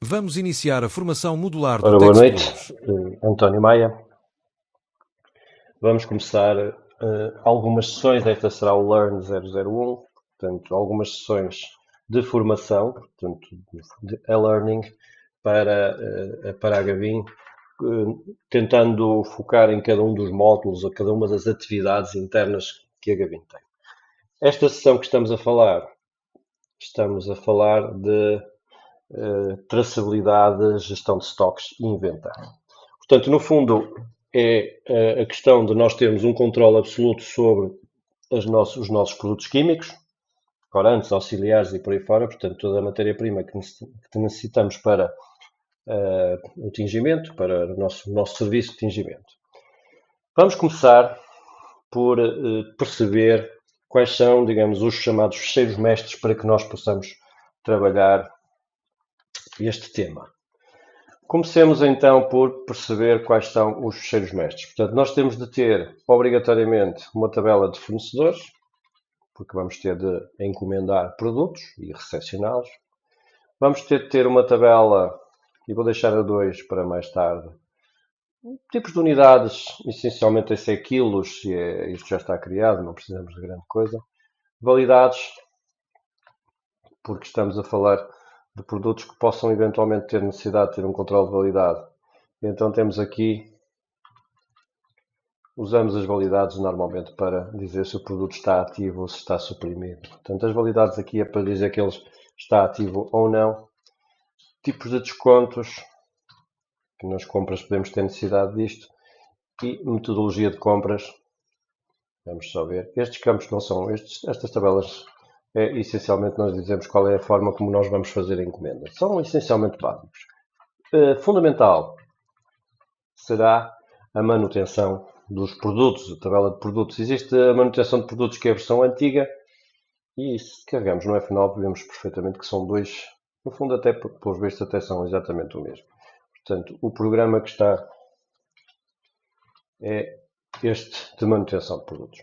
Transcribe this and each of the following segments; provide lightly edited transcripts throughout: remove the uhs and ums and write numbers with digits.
Vamos iniciar a formação modular do Ora, boa noite, TextPlus. António Maia. Vamos começar algumas sessões, esta será o Learn 001, portanto, algumas sessões de formação, portanto, de e-learning para a Gavin, tentando focar em cada um dos módulos, ou cada uma das atividades internas que a Gavin tem. Esta sessão que estamos a falar de traçabilidade, gestão de estoques e inventário. Portanto, no fundo, é a questão de nós termos um controle absoluto sobre os nossos produtos químicos, corantes, auxiliares e por aí fora, portanto, toda a matéria-prima que necessitamos para o tingimento, para o nosso serviço de tingimento. Vamos começar por perceber quais são, digamos, os chamados fecheiros mestres para que nós possamos trabalhar este tema. Comecemos então por perceber quais são os fecheiros mestres. Portanto, nós temos de ter obrigatoriamente uma tabela de fornecedores, porque vamos ter de encomendar produtos e recepcioná-los. Vamos ter de ter uma tabela, e vou deixar a 2 para mais tarde, tipos de unidades, essencialmente esse é quilos, isto já está criado, não precisamos de grande coisa. Validades, porque estamos a falar de produtos que possam eventualmente ter necessidade de ter um controle de validade. Então temos aqui, usamos as validades normalmente para dizer se o produto está ativo ou se está suprimido. Portanto, as validades aqui é para dizer que ele está ativo ou não. Tipos de descontos, que nas compras podemos ter necessidade disto. E metodologia de compras. Vamos só ver. Estes campos não são, estas tabelas, essencialmente nós dizemos qual é a forma como nós vamos fazer a encomenda. São essencialmente básicos. Fundamental será a manutenção dos produtos, a tabela de produtos. Existe a manutenção de produtos que é a versão antiga e se carregamos no F9 vemos perfeitamente que são dois, no fundo até pelos vistos até são exatamente o mesmo. Portanto, o programa que está é este de manutenção de produtos.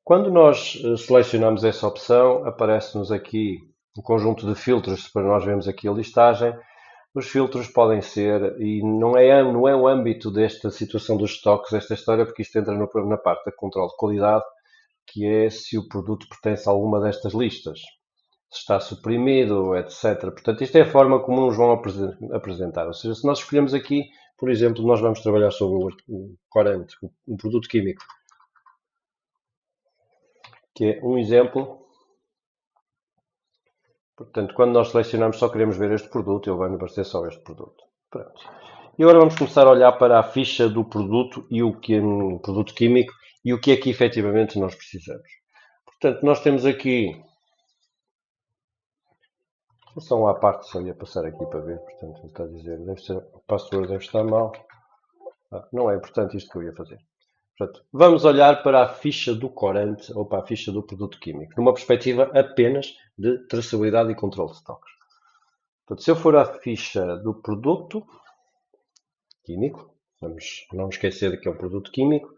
Quando nós selecionamos essa opção, aparece-nos aqui um conjunto de filtros para nós vermos aqui a listagem. Os filtros podem ser, e não é o âmbito desta situação dos estoques, esta história, porque isto entra na parte da controle de qualidade, que é se o produto pertence a alguma destas listas, se está suprimido, etc. Portanto, isto é a forma como nos vão apresentar. Ou seja, se nós escolhemos aqui, por exemplo, nós vamos trabalhar sobre o corante, um produto químico, que é um exemplo. Portanto, quando nós selecionamos só queremos ver este produto, ele vai-nos aparecer só este produto. Pronto. E agora vamos começar a olhar para a ficha do produto e o que é um produto químico e o que é que efetivamente nós precisamos. Portanto, nós temos aqui, só à parte, só ia passar aqui para ver, portanto, ele está a dizer, o password deve estar mal. Não é importante isto que eu ia fazer. Portanto, vamos olhar para a ficha do corante ou para a ficha do produto químico, numa perspectiva apenas de traçabilidade e controle de estoques. Portanto, se eu for à ficha do produto químico, vamos não esquecer de que é um produto químico,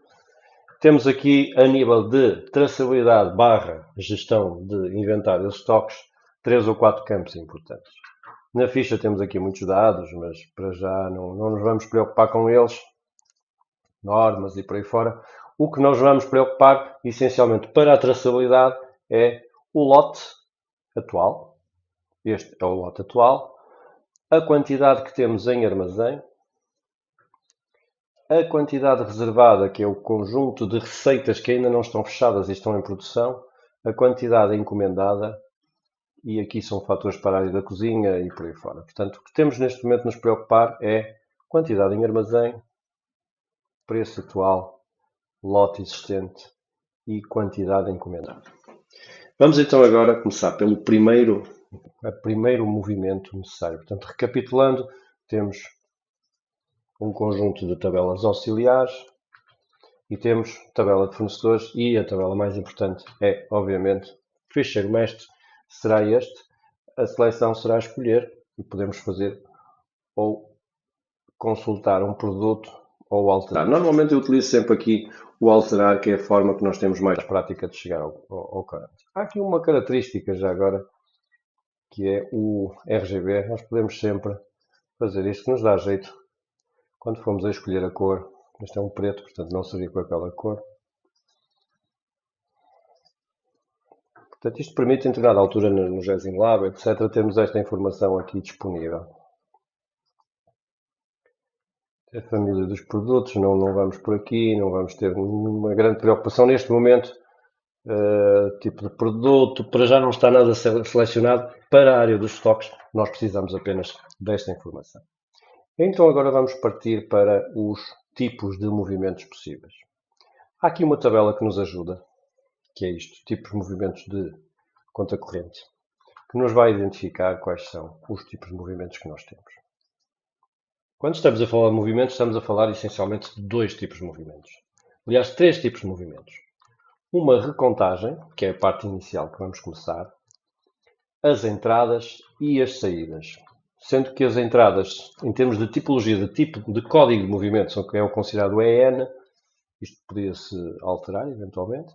temos aqui a nível de traçabilidade / gestão de inventário de estoques, 3 ou 4 campos importantes. Na ficha temos aqui muitos dados, mas para já não nos vamos preocupar com eles, normas e por aí fora. O que nós vamos preocupar, essencialmente para a traçabilidade, é o lote atual. Este é o lote atual. A quantidade que temos em armazém. A quantidade reservada, que é o conjunto de receitas que ainda não estão fechadas e estão em produção. A quantidade encomendada. E aqui são fatores para a área da cozinha e por aí fora. Portanto, o que temos neste momento de nos preocupar é quantidade em armazém, preço atual, lote existente e quantidade encomendada. Vamos então agora começar pelo primeiro movimento necessário. Portanto, recapitulando, temos um conjunto de tabelas auxiliares e temos tabela de fornecedores e a tabela mais importante é, obviamente, ficheiro mestre, será este. A seleção será escolher e podemos fazer ou consultar um produto ou alterar. Normalmente eu utilizo sempre aqui o alterar, que é a forma que nós temos mais prática de chegar ao corante. Há aqui uma característica já agora, que é o RGB, nós podemos sempre fazer isto que nos dá jeito quando formos a escolher a cor. Este é um preto, portanto não seria com aquela cor. Portanto, isto permite, em determinada altura no Resin Lab, etc., termos esta informação aqui disponível. A família dos produtos, não vamos por aqui, não vamos ter uma grande preocupação neste momento. Tipo de produto, para já não está nada selecionado para a área dos estoques, nós precisamos apenas desta informação. Então agora vamos partir para os tipos de movimentos possíveis. Há aqui uma tabela que nos ajuda, que é isto, tipos de movimentos de conta corrente, que nos vai identificar quais são os tipos de movimentos que nós temos. Quando estamos a falar de movimentos, estamos a falar essencialmente de dois tipos de movimentos. Aliás, três tipos de movimentos. Uma recontagem, que é a parte inicial que vamos começar, as entradas e as saídas. Sendo que as entradas, em termos de tipologia, de tipo de código de movimento, são que é o considerado EN, isto podia-se alterar eventualmente.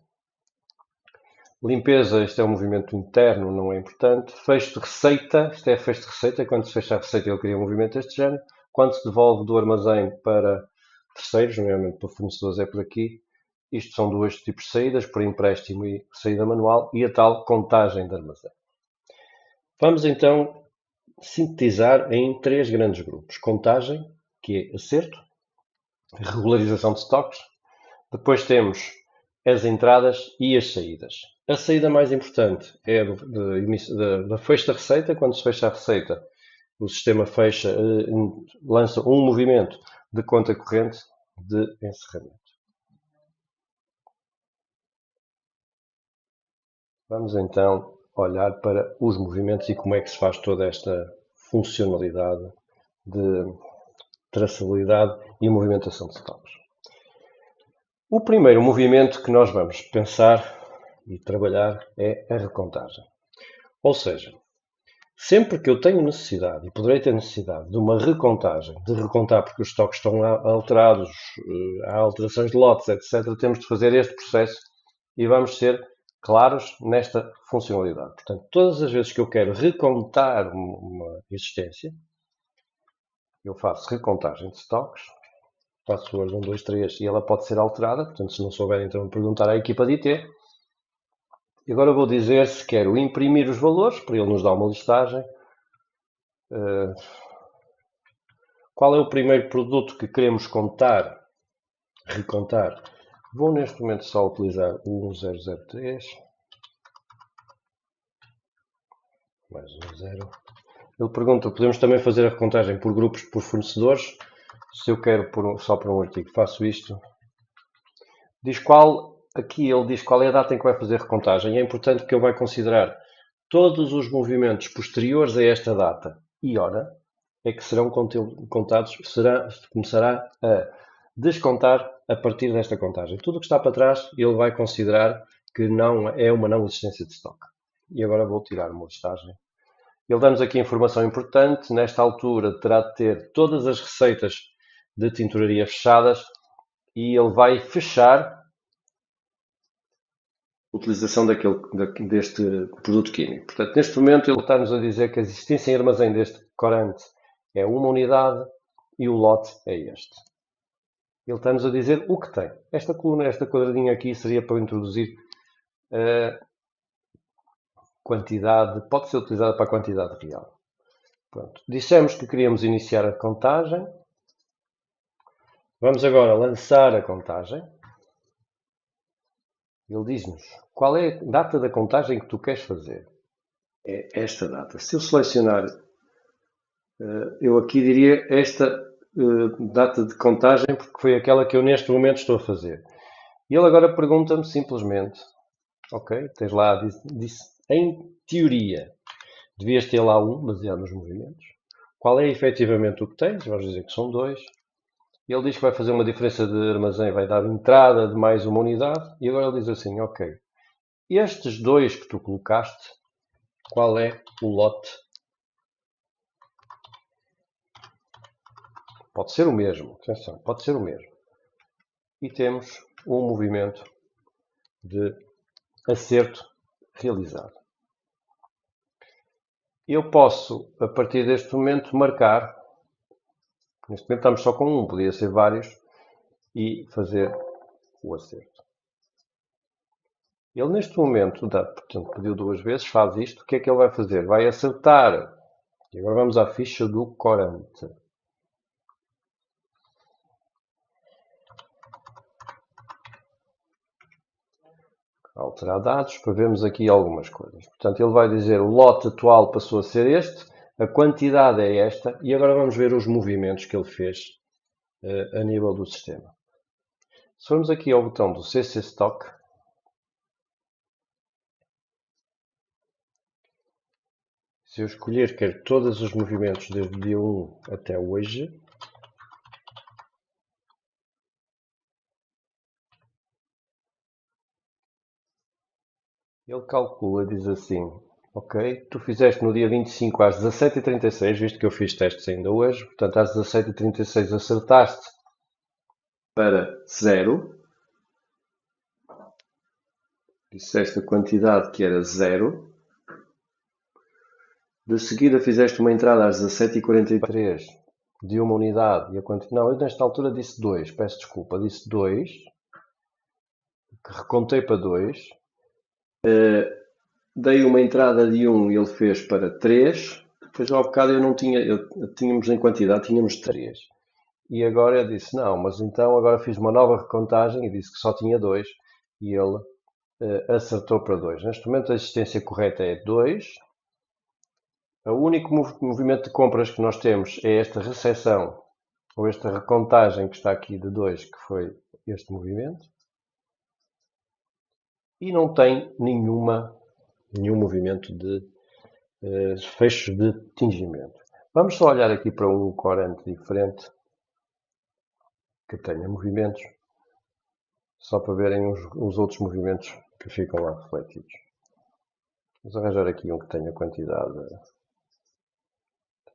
Limpeza, isto é um movimento interno, não é importante. Fecho de receita, isto é fecho de receita, quando se fecha a receita ele cria um movimento deste género. Quando se devolve do armazém para terceiros, nomeadamente para fornecedores é por aqui. Isto são dois tipos de saídas, por empréstimo e saída manual, e a tal contagem de armazém. Vamos então sintetizar em três grandes grupos. Contagem, que é acerto, regularização de estoques. Depois temos as entradas e as saídas. A saída mais importante é da fecho da receita. Quando se fecha a receita, o sistema fecha, lança um movimento de conta corrente de encerramento. Vamos então olhar para os movimentos e como é que se faz toda esta funcionalidade de traçabilidade e movimentação de estoques. O primeiro movimento que nós vamos pensar e trabalhar é a recontagem. Ou seja, sempre que eu tenho necessidade, e poderei ter necessidade de uma recontagem, de recontar porque os estoques estão alterados, há alterações de lotes, etc., temos de fazer este processo e vamos ser claros nesta funcionalidade. Portanto, todas as vezes que eu quero recontar uma existência, eu faço recontagem de estoques, password 1, 2, 3, e ela pode ser alterada. Portanto, se não souber, então perguntar à equipa de IT. E agora vou dizer se quero imprimir os valores, para ele nos dar uma listagem. Qual é o primeiro produto que queremos contar, recontar? Vou neste momento só utilizar o 1003. Mais um 0. Ele pergunta, podemos também fazer a recontagem por grupos, por fornecedores. Se eu quero só por um artigo, faço isto. Aqui ele diz qual é a data em que vai fazer a recontagem. É importante que ele vai considerar todos os movimentos posteriores a esta data e hora é que serão contados, começará a descontar a partir desta contagem. Tudo o que está para trás ele vai considerar que não é uma não existência de estoque. E agora vou tirar uma listagem. Ele dá-nos aqui informação importante. Nesta altura terá de ter todas as receitas de tinturaria fechadas e ele vai fechar a utilização deste produto químico. Portanto, neste momento ele está-nos a dizer que a existência em armazém deste corante é uma unidade e o lote é este. Ele está-nos a dizer o que tem. Esta coluna, esta quadradinha aqui seria para introduzir a quantidade, pode ser utilizada para a quantidade real. Pronto. Dissemos que queríamos iniciar a contagem. Vamos agora lançar a contagem. Ele diz-nos qual é a data da contagem que tu queres fazer. É esta data. Se eu selecionar, eu aqui diria esta data de contagem, porque foi aquela que eu neste momento estou a fazer. E ele agora pergunta-me simplesmente, ok, tens lá, disse, em teoria, devias ter lá um, baseado nos movimentos. Qual é efetivamente o que tens? Vamos dizer que são 2. Ele diz que vai fazer uma diferença de armazém, vai dar entrada de mais uma unidade. E agora ele diz assim, ok, estes 2 que tu colocaste, qual é o lote? Pode ser o mesmo, atenção, pode ser o mesmo. E temos um movimento de acerto realizado. eu posso, a partir deste momento, marcar. Neste momento estamos só com um, podia ser vários, e fazer o acerto. Ele neste momento, portanto, pediu 2 vezes, faz isto. O que é que ele vai fazer? Vai acertar. E agora vamos à ficha do corante. Alterar dados para vermos aqui algumas coisas. Portanto, ele vai dizer o lote atual passou a ser este, a quantidade é esta, e agora vamos ver os movimentos que ele fez a nível do sistema. Se formos aqui ao botão do CC Stock, se eu escolher quero todos os movimentos desde o dia 1 até hoje, ele calcula, diz assim, ok, tu fizeste no dia 25 às 17h36, visto que eu fiz testes ainda hoje, portanto às 17h36 acertaste para 0, disseste a quantidade que era 0, de seguida fizeste uma entrada às 17h43 de uma unidade, e a quantidade, não, eu nesta altura disse 2, peço desculpa, disse 2, que recontei para 2, dei uma entrada de 1 e ele fez para 3, depois ao bocado eu não tinha, tínhamos em quantidade, tínhamos 3. E agora eu disse, não, mas então agora fiz uma nova recontagem e disse que só tinha 2 e ele acertou para 2. Neste momento a existência correta é 2. O único movimento de compras que nós temos é esta recepção, ou esta recontagem que está aqui de 2, que foi este movimento. E não tem nenhum movimento de fecho de tingimento. Vamos só olhar aqui para um corante diferente que tenha movimentos, só para verem os outros movimentos que ficam lá refletidos. Vamos arranjar aqui um que tenha quantidade,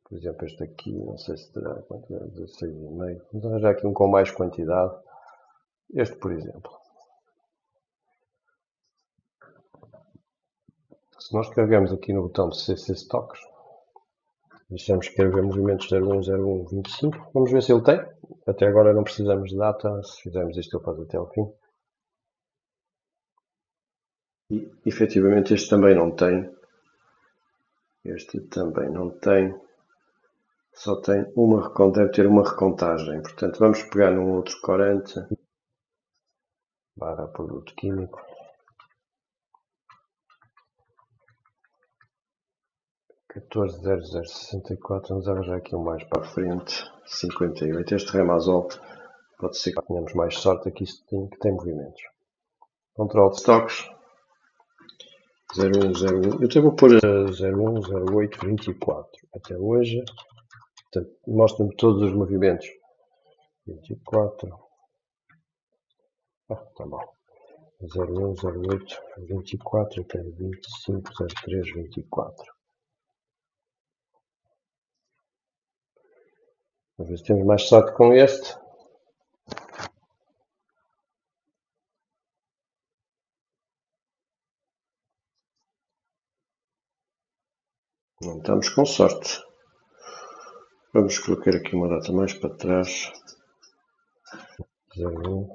por exemplo este aqui, não sei se terá quantidade, 16,5. Vamos arranjar aqui um com mais quantidade, este por exemplo. Se nós carregamos aqui no botão de CC Stocks, deixamos que quer ver movimentos 01, 01, 25, vamos ver se ele tem. Até agora não precisamos de data, se fizermos isto ele faz até ao fim. E efetivamente este também não tem. Este também não tem. Só tem uma, deve ter uma recontagem. Portanto, vamos pegar num outro corante. Barra produto químico. 140064. Vamos arranjar aqui um mais para a frente. 58. Este Remazol pode ser que tenhamos mais sorte aqui que tem movimentos. Control de stocks. 0101. Eu até vou pôr 010824 até hoje. Portanto, mostra-me todos os movimentos. 24. Tá bom. 0108 24 até 2503 24. Vamos ver se temos mais sorte com este. Não estamos com sorte. Vamos colocar aqui uma data mais para trás. 01,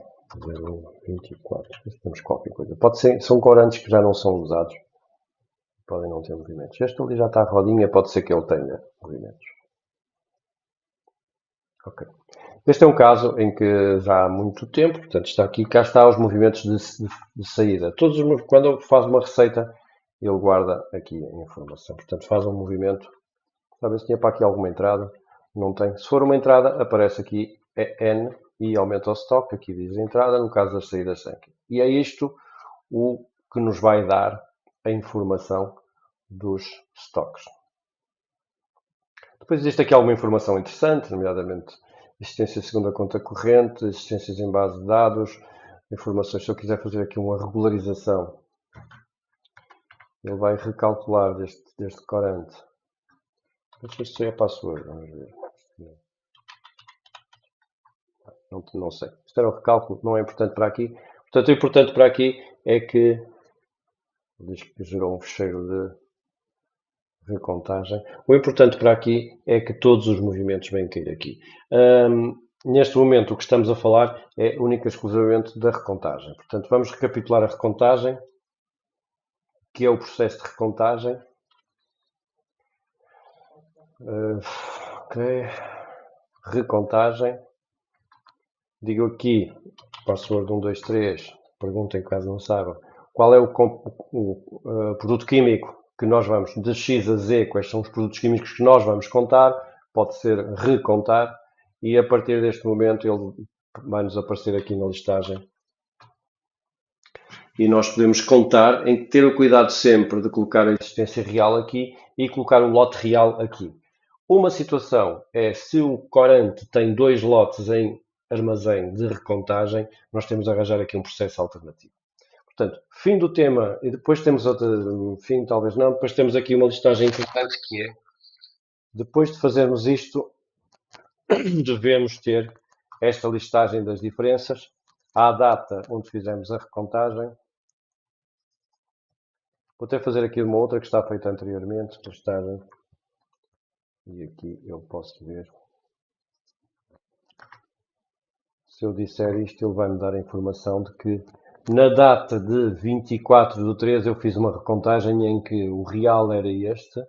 24. Temos qualquer coisa. Pode ser, são corantes que já não são usados. Podem não ter movimentos. Este ali já está a rodinha, pode ser que ele tenha movimentos. Ok. Este é um caso em que já há muito tempo, portanto está aqui, cá está os movimentos de saída. Quando faz uma receita, ele guarda aqui a informação. Portanto, faz um movimento. Talvez tinha para aqui alguma entrada. Não tem. Se for uma entrada, aparece aqui N e aumenta o stock. Aqui diz entrada, no caso das saídas sem. E é isto o que nos vai dar a informação dos stocks. Depois existe aqui alguma informação interessante, nomeadamente existência de segunda conta corrente, existências em base de dados, informações. Se eu quiser fazer aqui uma regularização, ele vai recalcular deste corante. Não sei se é a password, vamos ver. Não sei. Isto era o recálculo, não é importante para aqui. Portanto, o importante para aqui é que diz que gerou um fecheiro de recontagem. O importante para aqui é que todos os movimentos vêm cair aqui. Neste momento o que estamos a falar é única e exclusivamente da recontagem. Portanto, vamos recapitular a recontagem, que é o processo de recontagem. Ok. Recontagem. Digo aqui, password 123, perguntem caso não saibam, qual é o produto químico que nós vamos, de X a Z, quais são os produtos químicos que nós vamos contar, pode ser recontar, e a partir deste momento ele vai nos aparecer aqui na listagem. E nós podemos contar, em ter o cuidado sempre de colocar a existência real aqui e colocar o lote real aqui. Uma situação é se o corante tem 2 lotes em armazém de recontagem, nós temos a arranjar aqui um processo alternativo. Portanto, fim do tema, e depois temos outro, fim talvez não, depois temos aqui uma listagem importante que é, depois de fazermos isto, devemos ter esta listagem das diferenças, à data onde fizemos a recontagem. Vou até fazer aqui uma outra que está feita anteriormente, listagem, e aqui eu posso ver. Se eu disser isto, ele vai me dar a informação de que na data de 24/3 eu fiz uma recontagem em que o real era este,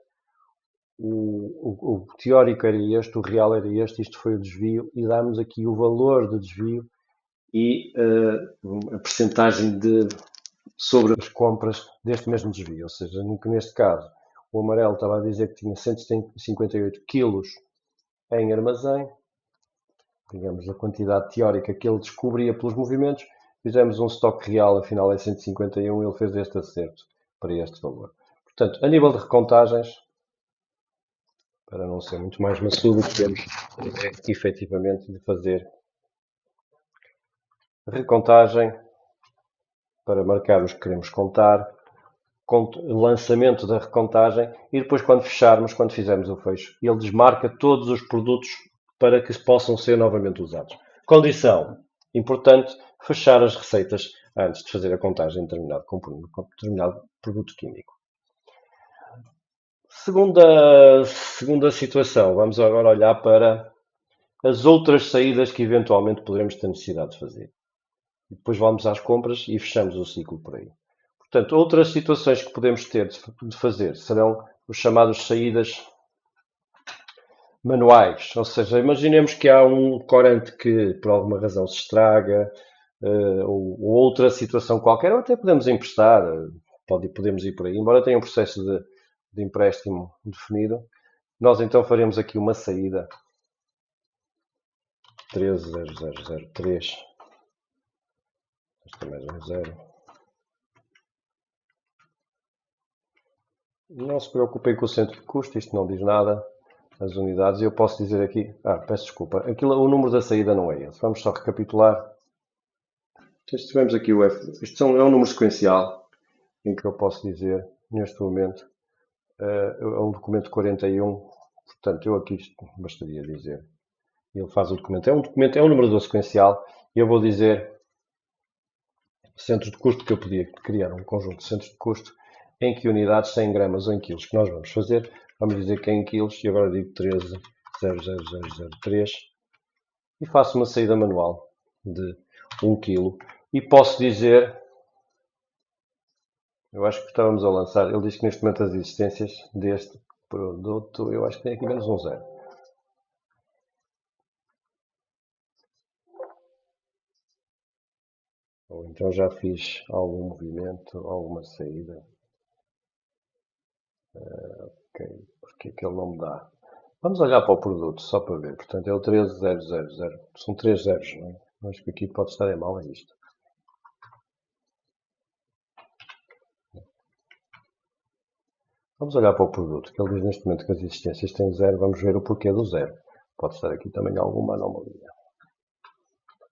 o teórico era este, o real era este, isto foi o desvio, e dá-nos aqui o valor de desvio e a percentagem sobre as compras deste mesmo desvio. Ou seja, neste caso, o amarelo estava a dizer que tinha 158 kg em armazém, digamos, a quantidade teórica que ele descobria pelos movimentos, fizemos um estoque real, afinal é 151, ele fez este acerto para este valor. Portanto, a nível de recontagens, para não ser muito mais maçudo, temos efetivamente de fazer recontagem para marcar os que queremos contar, lançamento da recontagem e depois quando fecharmos, quando fizermos o fecho, ele desmarca todos os produtos para que possam ser novamente usados. Condição importante, fechar as receitas antes de fazer a contagem de determinado produto químico. Segunda situação, vamos agora olhar para as outras saídas que eventualmente poderemos ter necessidade de fazer. E depois vamos às compras e fechamos o ciclo por aí. Portanto, outras situações que podemos ter de fazer serão os chamados saídas manuais, ou seja, imaginemos que há um corante que por alguma razão se estraga, ou outra situação qualquer, ou até podemos emprestar, podemos ir por aí, embora tenha um processo de empréstimo definido, nós então faremos aqui uma saída 130003, este é mais um 0. Não se preocupem com o centro de custo, isto não diz nada. As unidades, eu posso dizer aqui, peço desculpa, o número da saída não é esse, vamos só recapitular. Então, tivemos aqui o F, isto é um número sequencial, em que eu posso dizer, neste momento, é um documento 41, portanto, eu aqui bastaria dizer, ele faz o documento, é um numerador sequencial, e eu vou dizer centros de custo, que eu podia criar um conjunto de centros de custo, em que unidades, 100 gramas ou em quilos, que nós vamos fazer. Vamos dizer que é em quilos, e agora digo 13,00003 e faço uma saída manual de 1 kg. E posso dizer, eu acho que estávamos a lançar, ele diz que neste momento as existências deste produto, eu acho que tem aqui menos um 0. Ou então já fiz algum movimento, alguma saída. Ok, porque é que ele não me dá? Vamos olhar para o produto, só para ver. Portanto, é o 13,000. São 3 zeros, não é? Acho que aqui pode estar em mal, é isto. Vamos olhar para o produto, que ele diz neste momento que as existências têm 0. Vamos ver o porquê do 0. Pode estar aqui também alguma anomalia.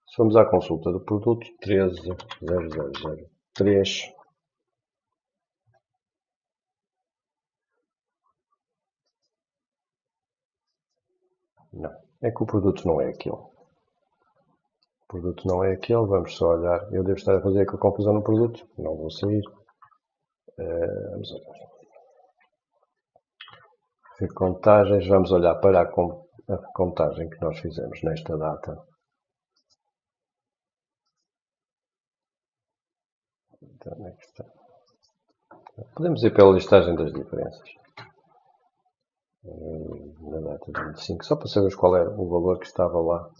Se vamos à consulta do produto, 13,003. Não, é que o produto não é aquele. O produto não é aquele, vamos só olhar. Eu devo estar a fazer aqui a confusão no produto, não vou sair. Vamos olhar. Contagens, vamos olhar para a contagem que nós fizemos nesta data. Então, onde é que está? Podemos ir pela listagem das diferenças. Na data de 25, só para sabermos qual era o valor que estava lá.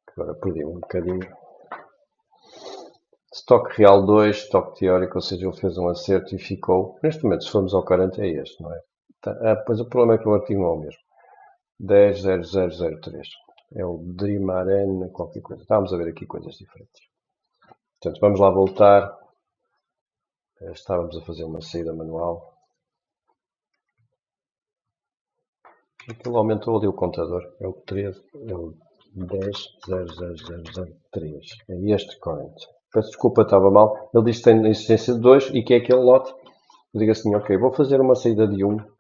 Agora perdi um bocadinho. Estoque real 2, estoque teórico, ou seja, ele fez um acerto e ficou. Neste momento, se formos ao 40, é este, não é? Pois o problema é que o artigo não é o mesmo. 10.0003. É o Dreamaren, qualquer coisa. Estávamos a ver aqui coisas diferentes. Portanto, vamos lá voltar. Estávamos a fazer uma saída manual. Aquilo aumentou ali o contador. É o 13, é o 10.00003. É este current. Peço desculpa, estava mal. Ele diz que tem existência de 2 e que é aquele lote. Eu digo assim, ok, vou fazer uma saída de 1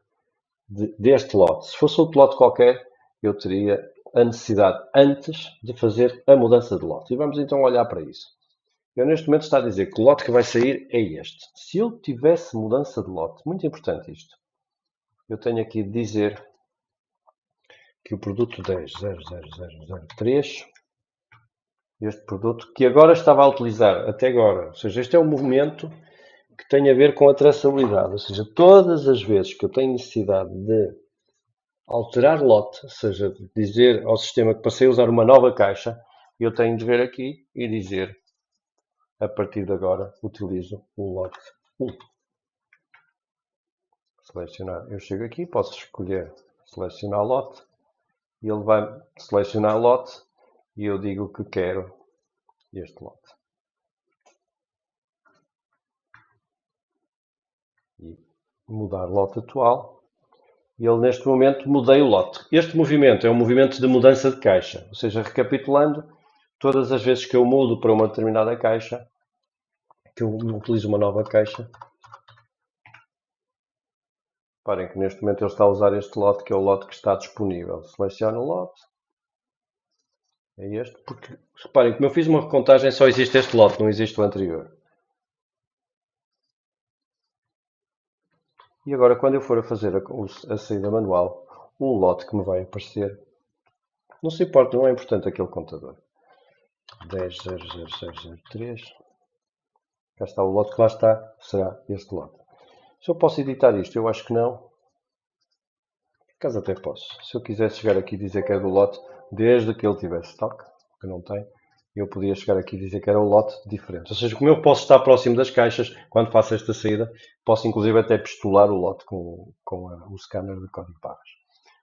deste lote. Se fosse outro lote qualquer, eu teria a necessidade antes de fazer a mudança de lote. E vamos então olhar para isso. Eu neste momento está a dizer que o lote que vai sair é este. Se eu tivesse mudança de lote, muito importante isto, eu tenho aqui de dizer que o produto 10.00003, este produto que agora estava a utilizar, até agora, ou seja, este é um movimento que tem a ver com a traçabilidade, ou seja, todas as vezes que eu tenho necessidade de alterar lote, ou seja, dizer ao sistema que passei a usar uma nova caixa, eu tenho de ver aqui e dizer, a partir de agora, utilizo o lote 1. Selecionar, eu chego aqui, posso escolher selecionar lote, e ele vai selecionar lote, e eu digo que quero este lote. E mudar lote atual. E ele neste momento mudei o lote. Este movimento é um movimento de mudança de caixa. Ou seja, recapitulando, todas as vezes que eu mudo para uma determinada caixa, que eu utilizo uma nova caixa, reparem que neste momento ele está a usar este lote, que é o lote que está disponível. Seleciono o lote. É este, porque reparem, como eu fiz uma recontagem, só existe este lote, não existe o anterior. E agora, quando eu for a fazer a saída manual, o lote que me vai aparecer, não se importa, não é importante aquele contador. 10.00003. Cá está o lote que lá está, será este lote. Se eu posso editar isto, eu acho que não. Por acaso até posso. Se eu quisesse chegar aqui e dizer que é do lote, desde que ele tivesse estoque, que não tem, eu podia chegar aqui e dizer que era o lote diferente. Ou seja, como eu posso estar próximo das caixas, quando faço esta saída, posso inclusive até pistolar o lote com o scanner de código de barras.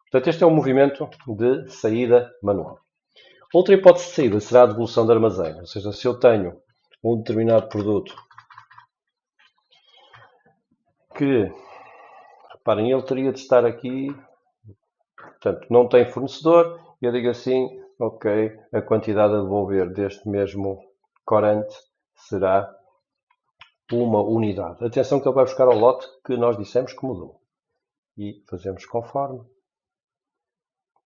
Portanto, este é um movimento de saída manual. Outra hipótese de saída será a devolução de armazém. Ou seja, se eu tenho um determinado produto que, reparem, ele teria de estar aqui, portanto, não tem fornecedor, eu digo assim, ok, a quantidade a devolver deste mesmo corante será uma unidade. Atenção que ele vai buscar ao lote que nós dissemos que mudou. E fazemos conforme.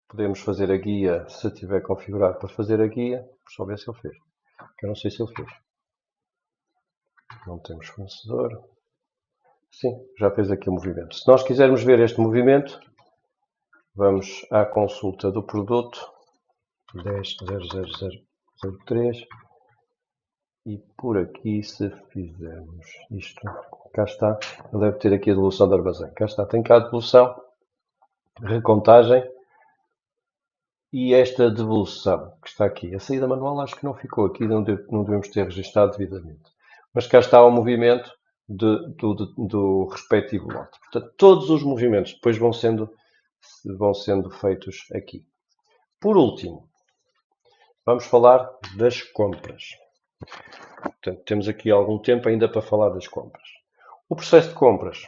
Podemos fazer a guia, se tiver configurado para fazer a guia, só ver se ele fez. Eu não sei se ele fez. Não temos fornecedor. Sim, já fez aqui o movimento. Se nós quisermos ver este movimento, vamos à consulta do produto 10.00003 e por aqui, se fizermos isto, cá está, ele deve ter aqui a devolução de armazém. Cá está, tem cá a devolução, recontagem e esta devolução que está aqui. A saída manual acho que não ficou aqui, não devemos ter registado devidamente. Mas cá está o movimento do respectivo lote. Portanto, todos os movimentos depois vão sendo feitos aqui. Por último, vamos falar das compras. Portanto, temos aqui algum tempo ainda para falar das compras. O processo de compras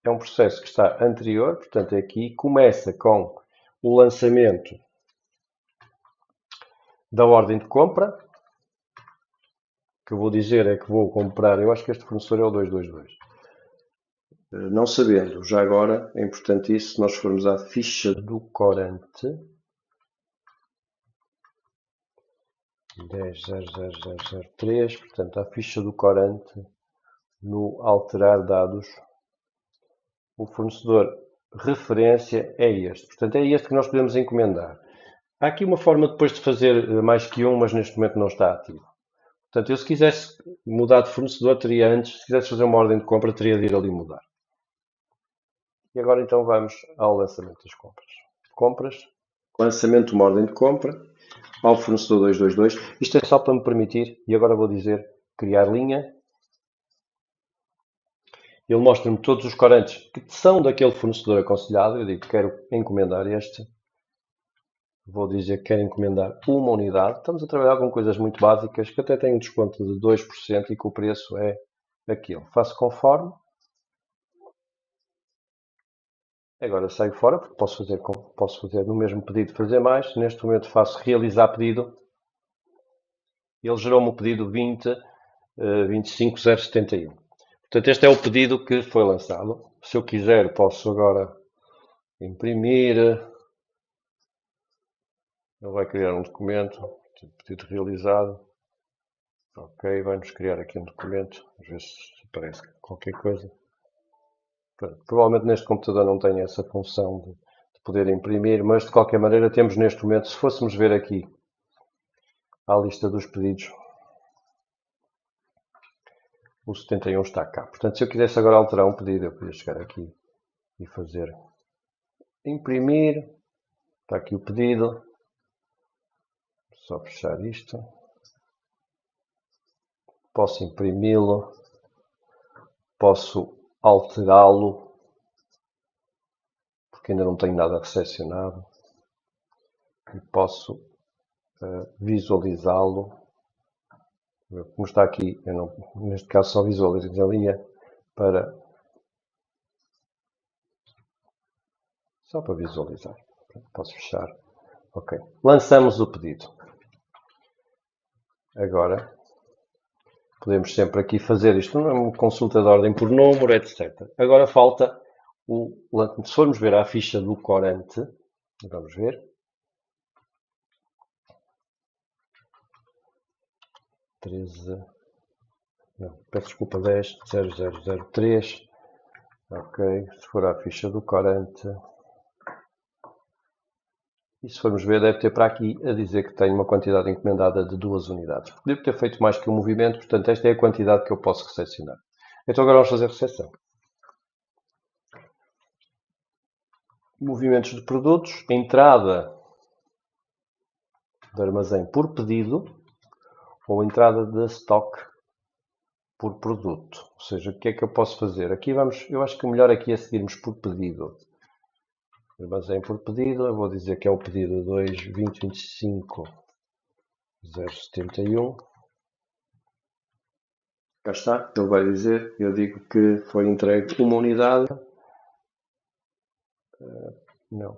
é um processo que está anterior, portanto, aqui começa com o lançamento da ordem de compra. O que eu vou dizer é que vou comprar, eu acho que este fornecedor é o 222. Não sabendo, já agora, é importante isso, se nós formos à ficha do corante, 10.00003, portanto, a ficha do corante, no alterar dados, o fornecedor referência é este. Portanto, é este que nós podemos encomendar. Há aqui uma forma depois de fazer mais que um, mas neste momento não está ativo. Portanto, eu se quisesse mudar de fornecedor, teria antes, se quisesse fazer uma ordem de compra, teria de ir ali mudar. E agora então vamos ao lançamento das compras. Compras, lançamento de uma ordem de compra, ao fornecedor 222. Isto é só para me permitir, e agora vou dizer, criar linha. Ele mostra-me todos os corantes que são daquele fornecedor aconselhado. Eu digo que quero encomendar este. Vou dizer que quero encomendar uma unidade. Estamos a trabalhar com coisas muito básicas, que até têm um desconto de 2% e que o preço é aquilo. Faço conforme. Agora saio fora, porque posso fazer no mesmo pedido fazer mais. Neste momento faço realizar pedido. Ele gerou-me o pedido 25071. Portanto, este é o pedido que foi lançado. Se eu quiser, posso agora imprimir. Ele vai criar um documento, pedido realizado. Ok, vai-nos criar aqui um documento. Vamos ver se aparece qualquer coisa. Provavelmente neste computador não tem essa função de poder imprimir, mas de qualquer maneira temos neste momento, se fôssemos ver aqui a lista dos pedidos, o 71 está cá. Portanto, se eu quisesse agora alterar um pedido, eu podia chegar aqui e fazer imprimir. Está aqui o pedido. Só fechar isto. Posso imprimi-lo. Posso alterá-lo. Porque ainda não tenho nada recepcionado. E posso visualizá-lo. Como está aqui, eu não, neste caso só visualizo a linha para... Só para visualizar. Posso fechar. Ok. Lançamos o pedido. Agora, podemos sempre aqui fazer isto, uma consulta de ordem por número, etc. Agora falta, se formos ver a ficha do corante, vamos ver. 13, não, peço desculpa, 10.0003. Ok, se for a ficha do corante. E se formos ver, deve ter para aqui a dizer que tem uma quantidade encomendada de 2 unidades. Podia ter feito mais que um movimento, portanto, esta é a quantidade que eu posso recepcionar. Então agora vamos fazer a recepção. Movimentos de produtos, entrada de armazém por pedido ou entrada de stock por produto. Ou seja, o que é que eu posso fazer? Aqui vamos, eu acho que o melhor aqui é seguirmos por pedido. Armazém por pedido, eu vou dizer que é o pedido 2.20.25.071. Cá está, ele vai dizer, eu digo que foi entregue uma unidade. Não,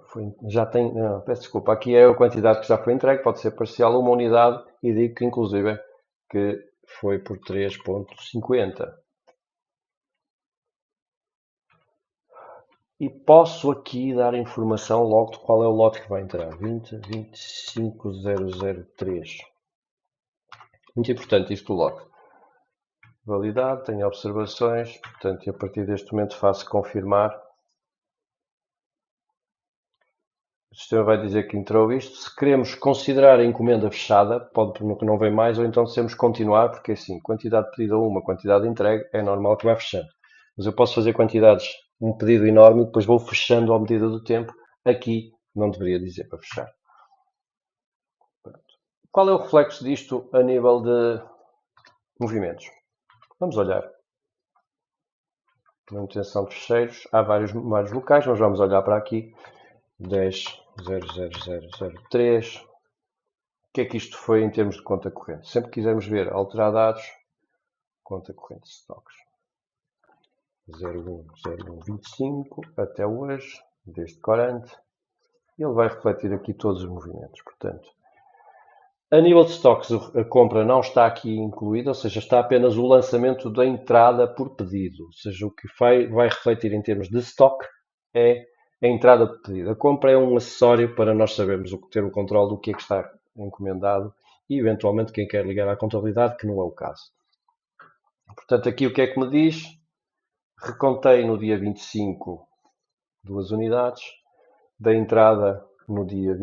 já tem, não, peço desculpa, aqui é a quantidade que já foi entregue, pode ser parcial, uma unidade, e digo que inclusive que foi por 3.50. E posso aqui dar informação logo de qual é o lote que vai entrar, 20.25.003. Muito importante isto do lote. Validade, tenho observações, portanto, e a partir deste momento faço confirmar. O sistema vai dizer que entrou isto. Se queremos considerar a encomenda fechada, pode que não vem mais, ou então temos continuar, porque assim, quantidade pedida a uma, quantidade entregue, é normal que vá fechando. Mas eu posso fazer quantidades, um pedido enorme, e depois vou fechando à medida do tempo. Aqui não deveria dizer para fechar. Qual é o reflexo disto a nível de movimentos? Vamos olhar. Manutenção de fecheiros. Há vários locais, mas vamos olhar para aqui. 10.00003. O que é que isto foi em termos de conta corrente? Sempre que quisermos ver, alterar dados, conta corrente de stocks. 010125 até hoje, desde corante. Ele vai refletir aqui todos os movimentos. Portanto, a nível de stocks, a compra não está aqui incluída, ou seja, está apenas o lançamento da entrada por pedido. Ou seja, o que vai refletir em termos de stock é a entrada por pedido. A compra é um acessório para nós sabermos ter o controle do que é que está encomendado e, eventualmente, quem quer ligar à contabilidade, que não é o caso. Portanto, aqui o que é que me diz? Recontei no dia 25 2 unidades, da entrada no dia